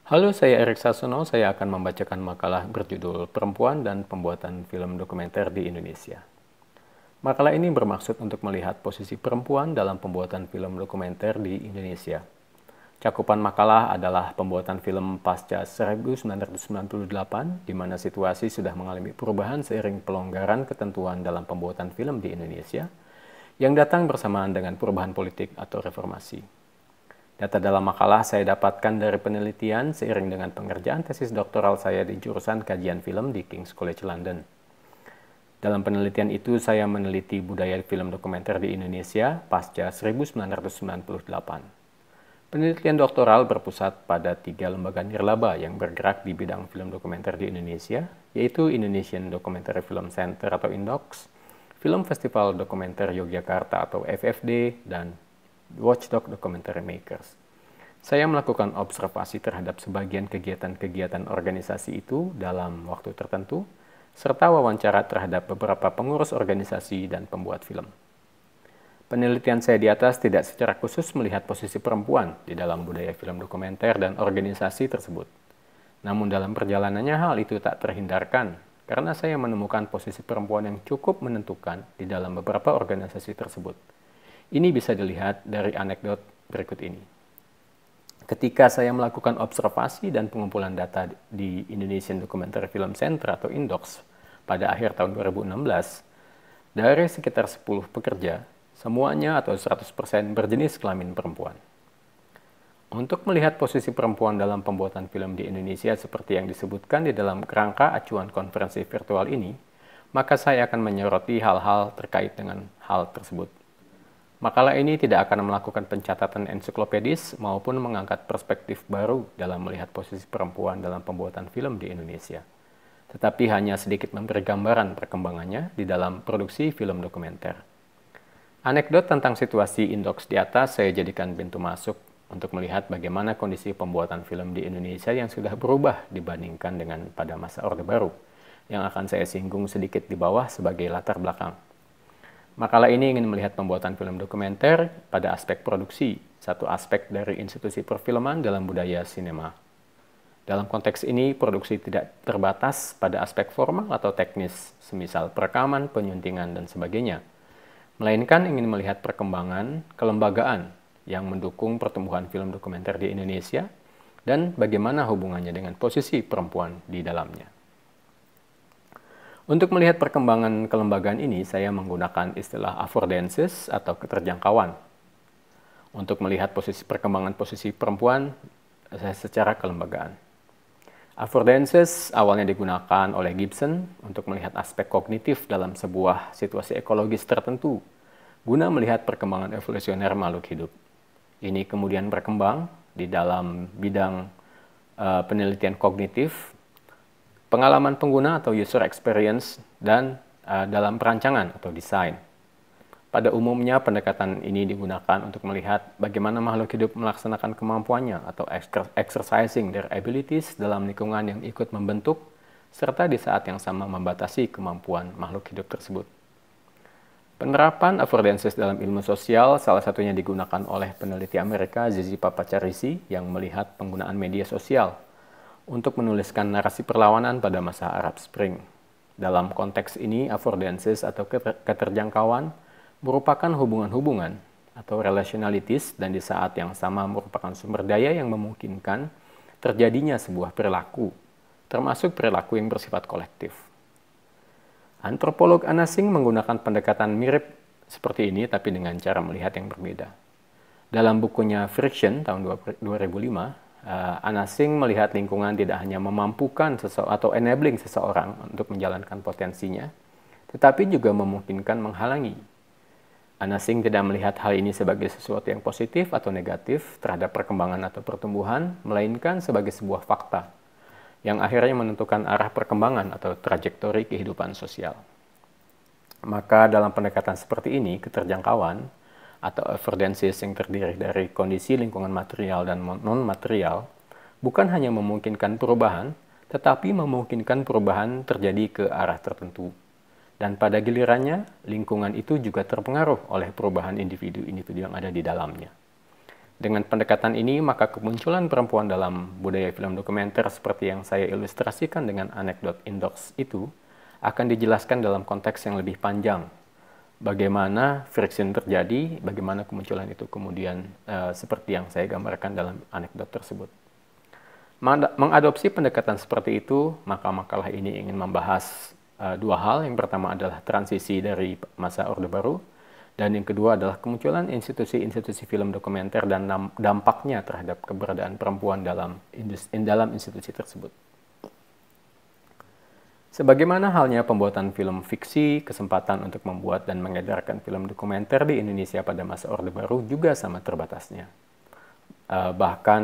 Halo, saya Erik Sasono. Saya akan membacakan makalah berjudul Perempuan dan Pembuatan Film Dokumenter di Indonesia. Makalah ini bermaksud untuk melihat posisi perempuan dalam pembuatan film dokumenter di Indonesia. Cakupan makalah adalah pembuatan film pasca 1998, di mana situasi sudah mengalami perubahan seiring pelonggaran ketentuan dalam pembuatan film di Indonesia, yang datang bersamaan dengan perubahan politik atau reformasi. Data dalam makalah saya dapatkan dari penelitian seiring dengan pengerjaan tesis doktoral saya di jurusan kajian film di King's College London. Dalam penelitian itu, saya meneliti budaya film dokumenter di Indonesia pasca 1998. Penelitian doktoral berpusat pada 3 lembaga nirlaba yang bergerak di bidang film dokumenter di Indonesia, yaitu Indonesian Documentary Film Center atau INDOX, Film Festival Dokumenter Yogyakarta atau FFD, dan Watchdog Documentary Makers. Saya melakukan observasi terhadap sebagian kegiatan-kegiatan organisasi itu dalam waktu tertentu, serta wawancara terhadap beberapa pengurus organisasi dan pembuat film. Penelitian saya di atas tidak secara khusus melihat posisi perempuan di dalam budaya film dokumenter dan organisasi tersebut. Namun dalam perjalanannya hal itu tak terhindarkan, karena saya menemukan posisi perempuan yang cukup menentukan di dalam beberapa organisasi tersebut. Ini bisa dilihat dari anekdot berikut ini. Ketika saya melakukan observasi dan pengumpulan data di Indonesian Documentary Film Center atau INDOX pada akhir tahun 2016, dari sekitar 10 pekerja, semuanya atau 100% berjenis kelamin perempuan. Untuk melihat posisi perempuan dalam pembuatan film di Indonesia seperti yang disebutkan di dalam kerangka acuan konferensi virtual ini, maka saya akan menyoroti hal-hal terkait dengan hal tersebut. Makalah ini tidak akan melakukan pencatatan ensiklopedis maupun mengangkat perspektif baru dalam melihat posisi perempuan dalam pembuatan film di Indonesia, tetapi hanya sedikit memberi gambaran perkembangannya di dalam produksi film dokumenter. Anekdot tentang situasi INDOX di atas saya jadikan pintu masuk untuk melihat bagaimana kondisi pembuatan film di Indonesia yang sudah berubah dibandingkan dengan pada masa Orde Baru, yang akan saya singgung sedikit di bawah sebagai latar belakang. Makalah ini ingin melihat pembuatan film dokumenter pada aspek produksi, satu aspek dari institusi perfilman dalam budaya sinema. Dalam konteks ini, produksi tidak terbatas pada aspek formal atau teknis, semisal perekaman, penyuntingan, dan sebagainya, melainkan ingin melihat perkembangan kelembagaan yang mendukung pertumbuhan film dokumenter di Indonesia dan bagaimana hubungannya dengan posisi perempuan di dalamnya. Untuk melihat perkembangan kelembagaan ini, saya menggunakan istilah affordances atau keterjangkauan. Untuk melihat perkembangan posisi perempuan secara kelembagaan. Affordances awalnya digunakan oleh Gibson untuk melihat aspek kognitif dalam sebuah situasi ekologis tertentu, guna melihat perkembangan evolusioner makhluk hidup. Ini kemudian berkembang di dalam bidang penelitian kognitif, pengalaman pengguna atau user experience, dan dalam perancangan atau desain. Pada umumnya, pendekatan ini digunakan untuk melihat bagaimana makhluk hidup melaksanakan kemampuannya atau exercising their abilities dalam lingkungan yang ikut membentuk, serta di saat yang sama membatasi kemampuan makhluk hidup tersebut. Penerapan affordances dalam ilmu sosial salah satunya digunakan oleh peneliti Amerika Zizi Papacarisi yang melihat penggunaan media sosial untuk menuliskan narasi perlawanan pada masa Arab Spring. Dalam konteks ini, affordances atau keterjangkauan merupakan hubungan-hubungan atau relationalities dan di saat yang sama merupakan sumber daya yang memungkinkan terjadinya sebuah perilaku, termasuk perilaku yang bersifat kolektif. Antropolog Anna Singh menggunakan pendekatan mirip seperti ini tapi dengan cara melihat yang berbeda. Dalam bukunya Friction tahun 2005, Anna Singh melihat lingkungan tidak hanya memampukan atau enabling seseorang untuk menjalankan potensinya, tetapi juga memungkinkan menghalangi. Anna Singh tidak melihat hal ini sebagai sesuatu yang positif atau negatif terhadap perkembangan atau pertumbuhan, melainkan sebagai sebuah fakta yang akhirnya menentukan arah perkembangan atau trajektori kehidupan sosial. Maka dalam pendekatan seperti ini, keterjangkauan atau affordances yang terdiri dari kondisi lingkungan material dan non-material bukan hanya memungkinkan perubahan, tetapi memungkinkan perubahan terjadi ke arah tertentu. Dan pada gilirannya, lingkungan itu juga terpengaruh oleh perubahan individu-individu yang ada di dalamnya. Dengan pendekatan ini, maka kemunculan perempuan dalam budaya film dokumenter seperti yang saya ilustrasikan dengan anekdot Indox itu akan dijelaskan dalam konteks yang lebih panjang. Bagaimana friction terjadi, bagaimana kemunculan itu kemudian seperti yang saya gambarkan dalam anekdot tersebut. Mengadopsi pendekatan seperti itu, maka makalah ini ingin membahas dua hal. Yang pertama adalah transisi dari masa Orde Baru, dan yang kedua adalah kemunculan institusi-institusi film dokumenter dan dampaknya terhadap keberadaan perempuan dalam institusi tersebut. Sebagaimana halnya pembuatan film fiksi, kesempatan untuk membuat dan mengedarkan film dokumenter di Indonesia pada masa Orde Baru juga sama terbatasnya. Bahkan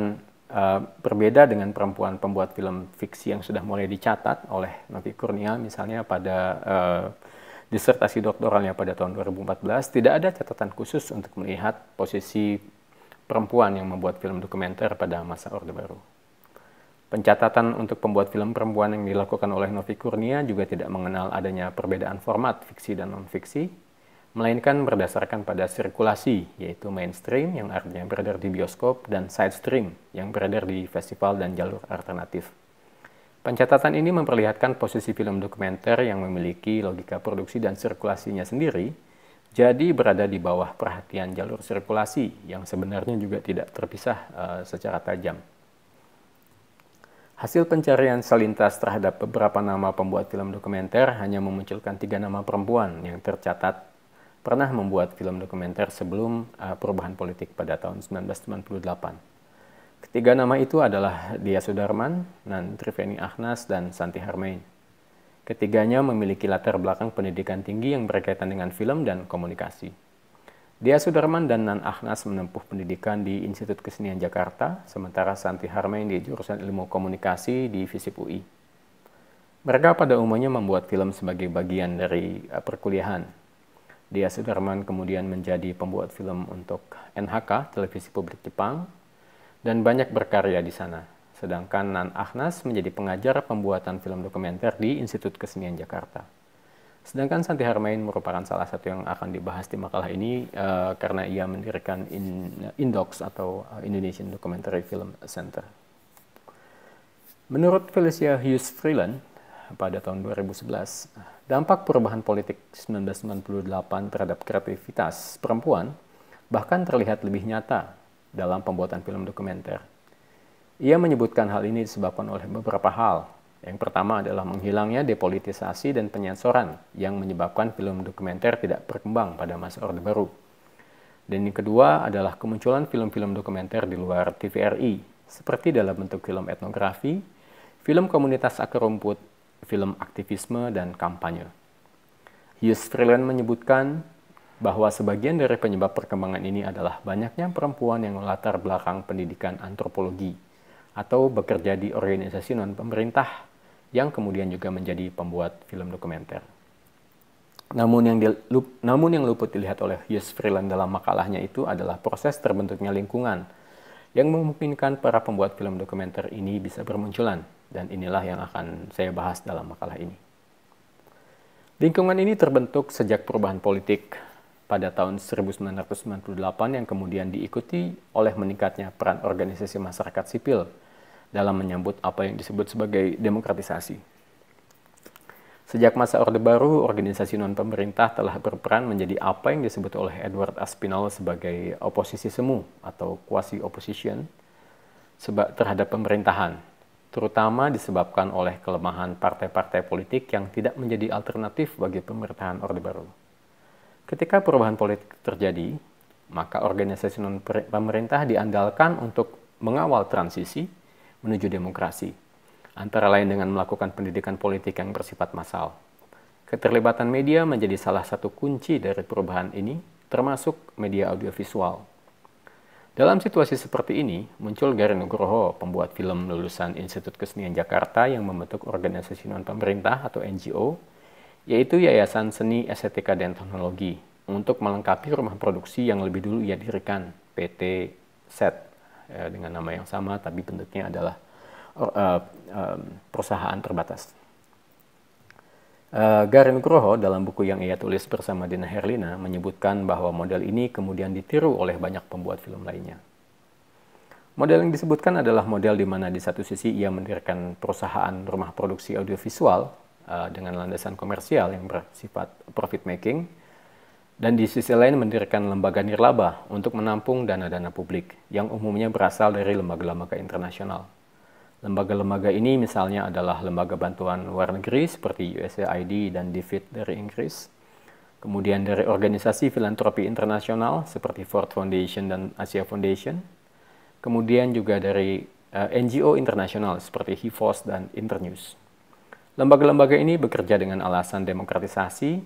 berbeda dengan perempuan pembuat film fiksi yang sudah mulai dicatat oleh Novi Kurnia misalnya pada disertasi doktoralnya pada tahun 2014, tidak ada catatan khusus untuk melihat posisi perempuan yang membuat film dokumenter pada masa Orde Baru. Pencatatan untuk pembuat film perempuan yang dilakukan oleh Novi Kurnia juga tidak mengenal adanya perbedaan format fiksi dan non-fiksi, melainkan berdasarkan pada sirkulasi, yaitu mainstream yang artinya beredar di bioskop, dan side stream yang beredar di festival dan jalur alternatif. Pencatatan ini memperlihatkan posisi film dokumenter yang memiliki logika produksi dan sirkulasinya sendiri, jadi berada di bawah perhatian jalur sirkulasi yang sebenarnya juga tidak terpisah secara tajam. Hasil pencarian selintas terhadap beberapa nama pembuat film dokumenter hanya memunculkan 3 nama perempuan yang tercatat pernah membuat film dokumenter sebelum perubahan politik pada tahun 1998. Ketiga nama itu adalah Dia Sudarman, Triveni Akhnas, dan Santi Harmain. Ketiganya memiliki latar belakang pendidikan tinggi yang berkaitan dengan film dan komunikasi. Dia Sudarman dan Nan Akhnas menempuh pendidikan di Institut Kesenian Jakarta, sementara Santi Harmain di jurusan Ilmu Komunikasi di FISIP UI. Mereka pada umumnya membuat film sebagai bagian dari perkuliahan. Dia Sudarman kemudian menjadi pembuat film untuk NHK, Televisi Publik Jepang, dan banyak berkarya di sana. Sedangkan Nan Akhnas menjadi pengajar pembuatan film dokumenter di Institut Kesenian Jakarta. Sedangkan Santi Harmain merupakan salah satu yang akan dibahas di makalah ini karena ia mendirikan Indox atau Indonesian Documentary Film Center. Menurut Felicia Hughes Freeland pada tahun 2011, dampak perubahan politik 1998 terhadap kreativitas perempuan bahkan terlihat lebih nyata dalam pembuatan film dokumenter. Ia menyebutkan hal ini disebabkan oleh beberapa hal. Yang pertama adalah menghilangnya depolitisasi dan penyensoran yang menyebabkan film dokumenter tidak berkembang pada masa Orde Baru. Dan yang kedua adalah kemunculan film-film dokumenter di luar TVRI, seperti dalam bentuk film etnografi, film komunitas akar rumput, film aktivisme, dan kampanye. Hughes Freeland menyebutkan bahwa sebagian dari penyebab perkembangan ini adalah banyaknya perempuan yang latar belakang pendidikan antropologi atau bekerja di organisasi non-pemerintah yang kemudian juga menjadi pembuat film dokumenter. Namun yang luput dilihat oleh Hughes Freeland dalam makalahnya itu adalah proses terbentuknya lingkungan yang memungkinkan para pembuat film dokumenter ini bisa bermunculan, dan inilah yang akan saya bahas dalam makalah ini. Lingkungan ini terbentuk sejak perubahan politik pada tahun 1998 yang kemudian diikuti oleh meningkatnya peran organisasi masyarakat sipil dalam menyambut apa yang disebut sebagai demokratisasi. Sejak masa Orde Baru, organisasi non-pemerintah telah berperan menjadi apa yang disebut oleh Edward Aspinall sebagai oposisi semu atau quasi-opposition terhadap pemerintahan, terutama disebabkan oleh kelemahan partai-partai politik yang tidak menjadi alternatif bagi pemerintahan Orde Baru. Ketika perubahan politik terjadi, maka organisasi non-pemerintah diandalkan untuk mengawal transisi menuju demokrasi, antara lain dengan melakukan pendidikan politik yang bersifat massal. Keterlibatan media menjadi salah satu kunci dari perubahan ini, termasuk media audiovisual. Dalam situasi seperti ini, muncul Gary Nugroho, pembuat film lulusan Institut Kesenian Jakarta yang membentuk organisasi non-pemerintah atau NGO, yaitu Yayasan Seni, Estetika, dan Teknologi, untuk melengkapi rumah produksi yang lebih dulu ia dirikan, PT SET, dengan nama yang sama, tapi bentuknya adalah perusahaan terbatas. Gary Nugroho dalam buku yang ia tulis bersama Dina Herlina menyebutkan bahwa model ini kemudian ditiru oleh banyak pembuat film lainnya. Model yang disebutkan adalah model di mana di satu sisi ia mendirikan perusahaan rumah produksi audiovisual dengan landasan komersial yang bersifat profit making, dan di sisi lain mendirikan lembaga nirlaba untuk menampung dana-dana publik yang umumnya berasal dari lembaga-lembaga internasional. Lembaga-lembaga ini misalnya adalah lembaga bantuan luar negeri seperti USAID dan DFID dari Inggris, kemudian dari organisasi filantropi internasional seperti Ford Foundation dan Asia Foundation, kemudian juga dari NGO internasional seperti HIVOS dan Internews. Lembaga-lembaga ini bekerja dengan alasan demokratisasi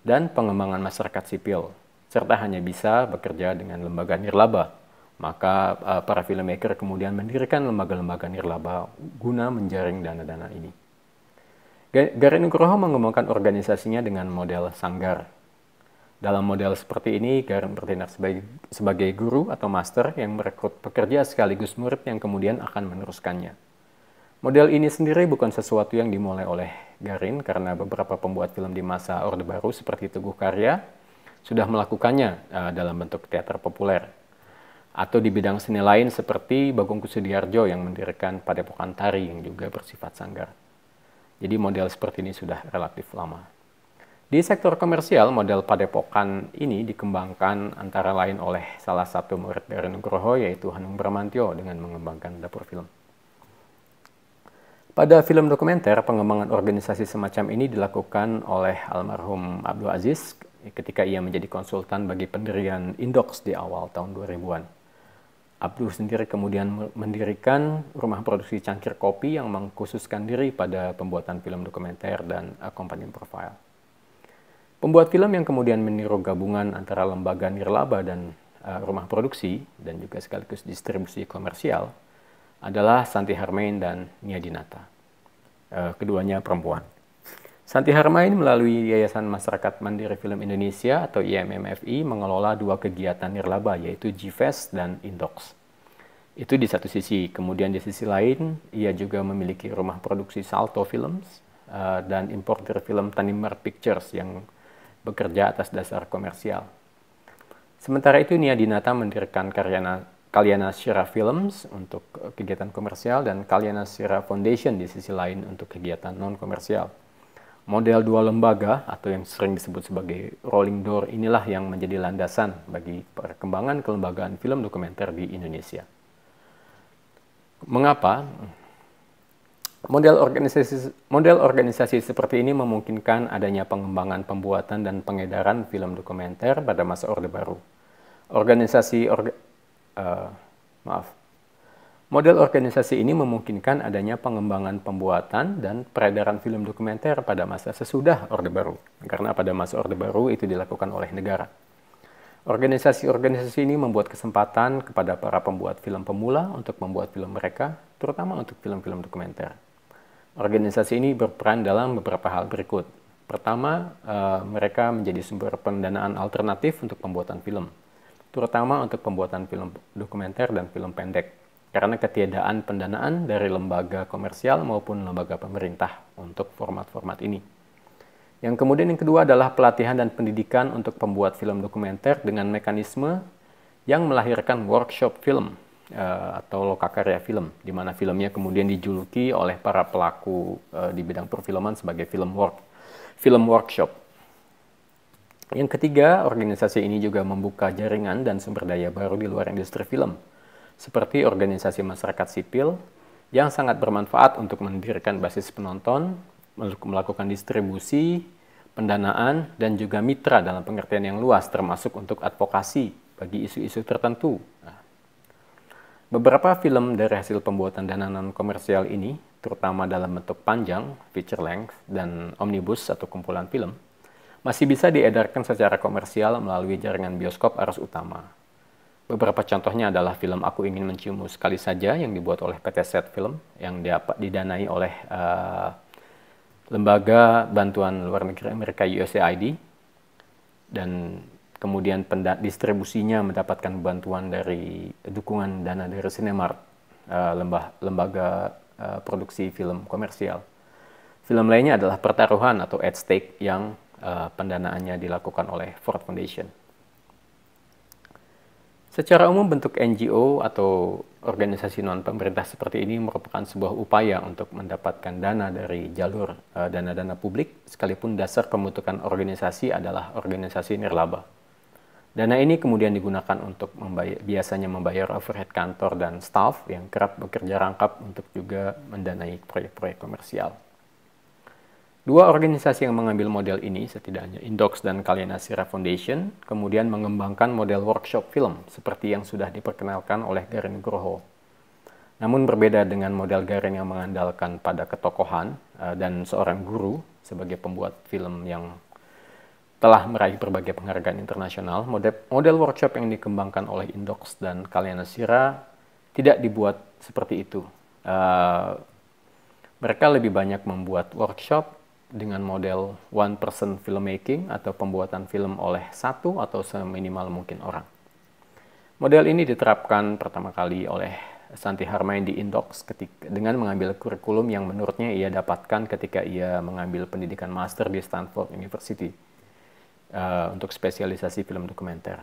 dan pengembangan masyarakat sipil, serta hanya bisa bekerja dengan lembaga nirlaba. Maka para filmmaker kemudian mendirikan lembaga-lembaga nirlaba guna menjaring dana-dana ini. Garin Nugroho mengembangkan organisasinya dengan model sanggar. Dalam model seperti ini, Garin bertindak sebagai guru atau master yang merekrut pekerja sekaligus murid yang kemudian akan meneruskannya. Model ini sendiri bukan sesuatu yang dimulai oleh Garin karena beberapa pembuat film di masa Orde Baru seperti Teguh Karya sudah melakukannya dalam bentuk teater populer. Atau di bidang seni lain seperti Bagong Kussudiardjo yang mendirikan Padepokan Tari yang juga bersifat sanggar. Jadi model seperti ini sudah relatif lama. Di sektor komersial, model padepokan ini dikembangkan antara lain oleh salah satu murid Garin Nugroho, yaitu Hanung Bramantyo, dengan mengembangkan dapur film. Pada film dokumenter, pengembangan organisasi semacam ini dilakukan oleh almarhum Abdul Aziz ketika ia menjadi konsultan bagi pendirian Indox di awal tahun 2000-an. Abdul sendiri kemudian mendirikan rumah produksi cangkir kopi yang mengkhususkan diri pada pembuatan film dokumenter dan accompanying profile. Pembuat film yang kemudian meniru gabungan antara lembaga nirlaba dan rumah produksi dan juga sekaligus distribusi komersial adalah Santi Harmain dan Nia Dinata. Keduanya perempuan. Santi Harmain melalui Yayasan Masyarakat Mandiri Film Indonesia atau YMMFI mengelola dua kegiatan nirlaba yaitu GFest dan Indox. Itu di satu sisi. Kemudian di sisi lain ia juga memiliki rumah produksi Salto Films dan importer film Tanimbar Pictures yang bekerja atas dasar komersial. Sementara itu Nia Dinata mendirikan Kalyana Shira Films untuk kegiatan komersial dan Kalyana Shira Foundation di sisi lain untuk kegiatan non-komersial. Model dua lembaga atau yang sering disebut sebagai rolling door inilah yang menjadi landasan bagi perkembangan kelembagaan film dokumenter di Indonesia. Mengapa? Model organisasi seperti ini memungkinkan adanya pengembangan pembuatan dan pengedaran film dokumenter pada masa Orde Baru. Model organisasi ini memungkinkan adanya pengembangan pembuatan dan peredaran film dokumenter pada masa sesudah Orde Baru, karena pada masa Orde Baru itu dilakukan oleh negara. Organisasi-organisasi ini membuat kesempatan kepada para pembuat film pemula untuk membuat film mereka, terutama untuk film-film dokumenter. Organisasi ini berperan dalam beberapa hal berikut. Pertama, mereka menjadi sumber pendanaan alternatif untuk pembuatan film, terutama untuk pembuatan film dokumenter dan film pendek, karena ketiadaan pendanaan dari lembaga komersial maupun lembaga pemerintah untuk format-format ini. Yang kemudian yang kedua adalah pelatihan dan pendidikan untuk pembuat film dokumenter dengan mekanisme yang melahirkan workshop film atau lokakarya film, di mana filmnya kemudian dijuluki oleh para pelaku di bidang perfilman sebagai film workshop. Yang ketiga, organisasi ini juga membuka jaringan dan sumber daya baru di luar industri film, seperti organisasi masyarakat sipil yang sangat bermanfaat untuk mendirikan basis penonton, melakukan distribusi, pendanaan, dan juga mitra dalam pengertian yang luas, termasuk untuk advokasi bagi isu-isu tertentu. Beberapa film dari hasil pembuatan dana non-komersial ini, terutama dalam bentuk panjang, feature length, dan omnibus atau kumpulan film, masih bisa diedarkan secara komersial melalui jaringan bioskop arus utama. Beberapa contohnya adalah film Aku Ingin Menciummu Sekali Saja yang dibuat oleh PT Set Film yang didanai oleh Lembaga Bantuan Luar Negeri Amerika USAID, dan kemudian distribusinya mendapatkan bantuan dari dukungan dana dari Cinemark, lembaga produksi film komersial. Film lainnya adalah Pertaruhan atau At Stake yang pendanaannya dilakukan oleh Ford Foundation. Secara umum bentuk NGO atau organisasi non-pemerintah seperti ini merupakan sebuah upaya untuk mendapatkan dana dari jalur dana-dana publik, sekalipun dasar pembentukan organisasi adalah organisasi nirlaba. Dana ini kemudian digunakan untuk biasanya membayar overhead kantor dan staf yang kerap bekerja rangkap untuk juga mendanai proyek-proyek komersial. Dua organisasi yang mengambil model ini, setidaknya Indox dan Kalyana Sira Foundation, kemudian mengembangkan model workshop film seperti yang sudah diperkenalkan oleh Garin Nugroho. Namun berbeda dengan model Garin yang mengandalkan pada ketokohan dan seorang guru sebagai pembuat film yang telah meraih berbagai penghargaan internasional, model workshop yang dikembangkan oleh Indox dan Kalyana Sira tidak dibuat seperti itu. Mereka lebih banyak membuat workshop dengan model one person filmmaking atau pembuatan film oleh satu atau seminimal mungkin orang. Model ini diterapkan pertama kali oleh Santi Harmain di Indox dengan mengambil kurikulum yang menurutnya ia dapatkan ketika ia mengambil pendidikan master di Stanford University untuk spesialisasi film dokumenter.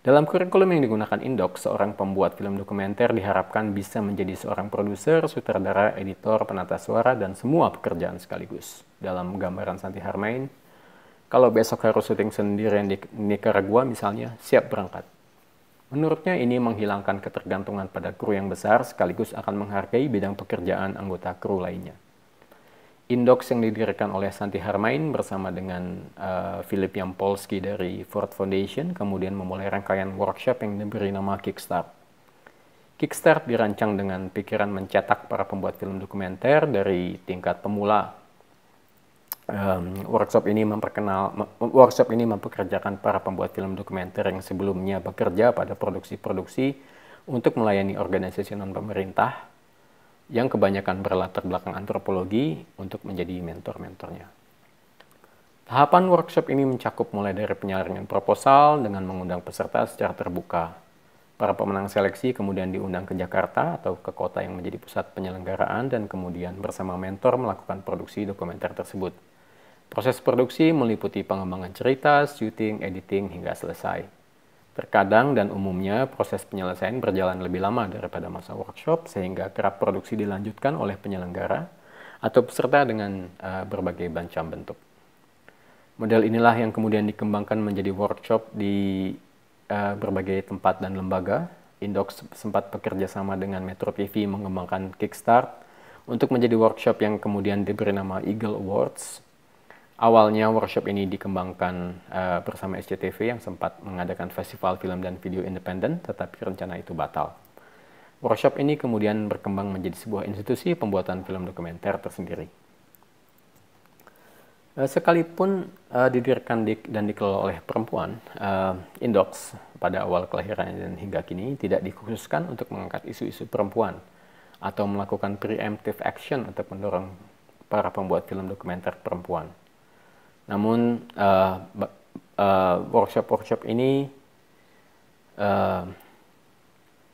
Dalam kurikulum yang digunakan Indox, seorang pembuat film dokumenter diharapkan bisa menjadi seorang produser, sutradara, editor, penata suara, dan semua pekerjaan sekaligus. Dalam gambaran Santi Harmain, kalau besok harus syuting sendirian di Nicaragua misalnya, siap berangkat. Menurutnya ini menghilangkan ketergantungan pada kru yang besar sekaligus akan menghargai bidang pekerjaan anggota kru lainnya. Indox yang didirikan oleh Santi Harmain bersama dengan Filip Yampolsky dari Ford Foundation kemudian memulai rangkaian workshop yang diberi nama Kickstart. Kickstart dirancang dengan pikiran mencetak para pembuat film dokumenter dari tingkat pemula. Workshop ini mempekerjakan para pembuat film dokumenter yang sebelumnya bekerja pada produksi-produksi untuk melayani organisasi non-pemerintah yang kebanyakan berlatar belakang antropologi untuk menjadi mentor-mentornya. Tahapan workshop ini mencakup mulai dari penyaringan proposal dengan mengundang peserta secara terbuka. Para pemenang seleksi kemudian diundang ke Jakarta atau ke kota yang menjadi pusat penyelenggaraan dan kemudian bersama mentor melakukan produksi dokumenter tersebut. Proses produksi meliputi pengembangan cerita, syuting, editing, hingga selesai. Terkadang dan umumnya proses penyelesaian berjalan lebih lama daripada masa workshop sehingga kerap produksi dilanjutkan oleh penyelenggara atau peserta dengan berbagai macam bentuk. Model inilah yang kemudian dikembangkan menjadi workshop di berbagai tempat dan lembaga. Indox sempat bekerja sama dengan Metro TV mengembangkan Kickstart untuk menjadi workshop yang kemudian diberi nama Eagle Awards. Awalnya workshop ini dikembangkan bersama SCTV yang sempat mengadakan festival film dan video independen, tetapi rencana itu batal. Workshop ini kemudian berkembang menjadi sebuah institusi pembuatan film dokumenter tersendiri. Sekalipun didirikan dan dikelola oleh perempuan, Indox pada awal kelahirannya dan hingga kini tidak dikhususkan untuk mengangkat isu-isu perempuan atau melakukan preemptive action untuk mendorong para pembuat film dokumenter perempuan. Namun workshop ini,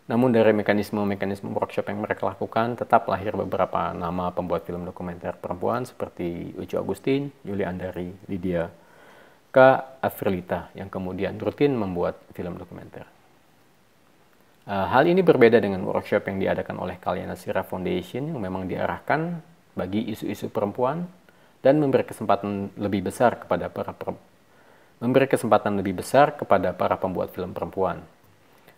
namun dari mekanisme workshop yang mereka lakukan tetap lahir beberapa nama pembuat film dokumenter perempuan seperti Ucu Agustin, Yuli Andari, Lydia K. Afrilita yang kemudian rutin membuat film dokumenter. Hal ini berbeda dengan workshop yang diadakan oleh Kalyana Sira Foundation yang memang diarahkan bagi isu-isu perempuan dan memberi kesempatan lebih besar kepada para pembuat film perempuan.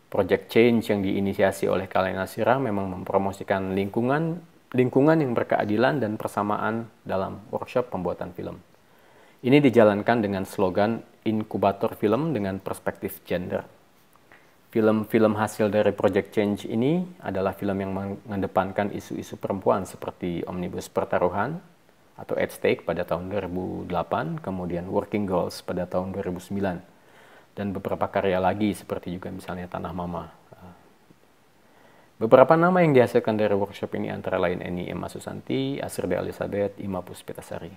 Project Change yang diinisiasi oleh Kalyana Sira memang mempromosikan lingkungan yang berkeadilan dan persamaan dalam workshop pembuatan film. Ini dijalankan dengan slogan inkubator film dengan perspektif gender. Film-film hasil dari Project Change ini adalah film yang mengedepankan isu-isu perempuan seperti Omnibus Pertaruhan atau At Stake pada tahun 2008, kemudian Working Girls pada tahun 2009, dan beberapa karya lagi seperti juga misalnya Tanah Mama. Beberapa nama yang dihasilkan dari workshop ini antara lain Eni Emma Susanti, Asrda Elizabeth, Ima Puspitasari.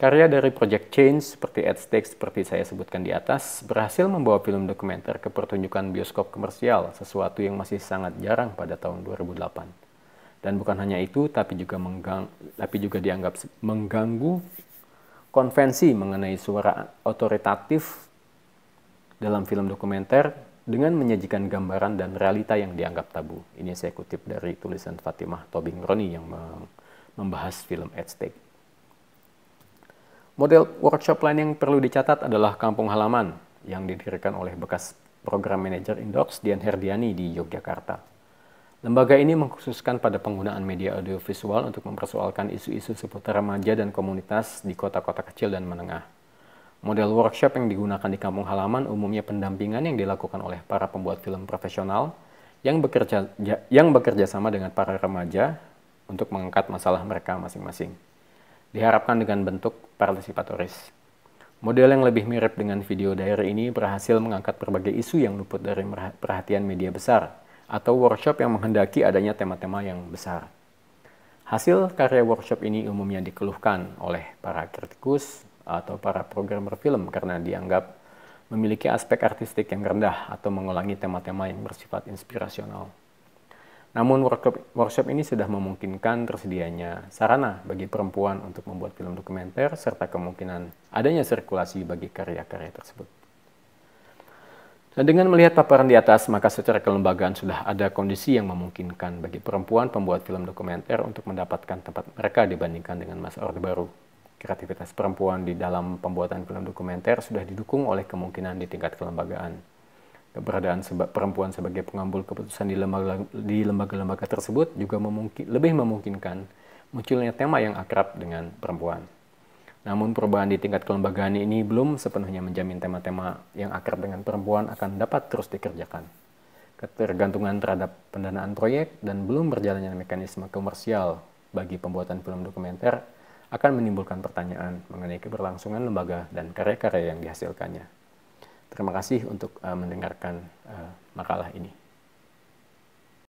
Karya dari Project Change seperti At Stake seperti saya sebutkan di atas berhasil membawa film dokumenter ke pertunjukan bioskop komersial, sesuatu yang masih sangat jarang pada tahun 2008. Dan bukan hanya itu, tapi juga dianggap mengganggu konvensi mengenai suara otoritatif dalam film dokumenter dengan menyajikan gambaran dan realita yang dianggap tabu. Ini saya kutip dari tulisan Fatimah Tobing Roni yang membahas film At Stake. Model workshop lain yang perlu dicatat adalah Kampung Halaman yang didirikan oleh bekas program manajer Indox Dian Herdiani di Yogyakarta. Lembaga ini mengkhususkan pada penggunaan media audiovisual untuk mempersoalkan isu-isu seputar remaja dan komunitas di kota-kota kecil dan menengah. Model workshop yang digunakan di Kampung Halaman umumnya pendampingan yang dilakukan oleh para pembuat film profesional yang bekerja sama dengan para remaja untuk mengangkat masalah mereka masing-masing. Diharapkan dengan bentuk partisipatoris. Model yang lebih mirip dengan video diary ini berhasil mengangkat berbagai isu yang luput dari perhatian media besar atau workshop yang menghendaki adanya tema-tema yang besar. Hasil karya workshop ini umumnya dikeluhkan oleh para kritikus atau para programmer film karena dianggap memiliki aspek artistik yang rendah atau mengulangi tema-tema yang bersifat inspirasional. Namun workshop ini sudah memungkinkan tersedianya sarana bagi perempuan untuk membuat film dokumenter serta kemungkinan adanya sirkulasi bagi karya-karya tersebut. Dan dengan melihat paparan di atas, maka secara kelembagaan sudah ada kondisi yang memungkinkan bagi perempuan pembuat film dokumenter untuk mendapatkan tempat mereka dibandingkan dengan masa Orde Baru. Kreativitas perempuan di dalam pembuatan film dokumenter sudah didukung oleh kemungkinan di tingkat kelembagaan. Keberadaan perempuan sebagai pengambil keputusan di lembaga-lembaga tersebut juga lebih memungkinkan munculnya tema yang akrab dengan perempuan. Namun perubahan di tingkat kelembagaan ini belum sepenuhnya menjamin tema-tema yang akrab dengan perempuan akan dapat terus dikerjakan. Ketergantungan terhadap pendanaan proyek dan belum berjalannya mekanisme komersial bagi pembuatan film dokumenter akan menimbulkan pertanyaan mengenai keberlangsungan lembaga dan karya-karya yang dihasilkannya. Terima kasih untuk mendengarkan makalah ini.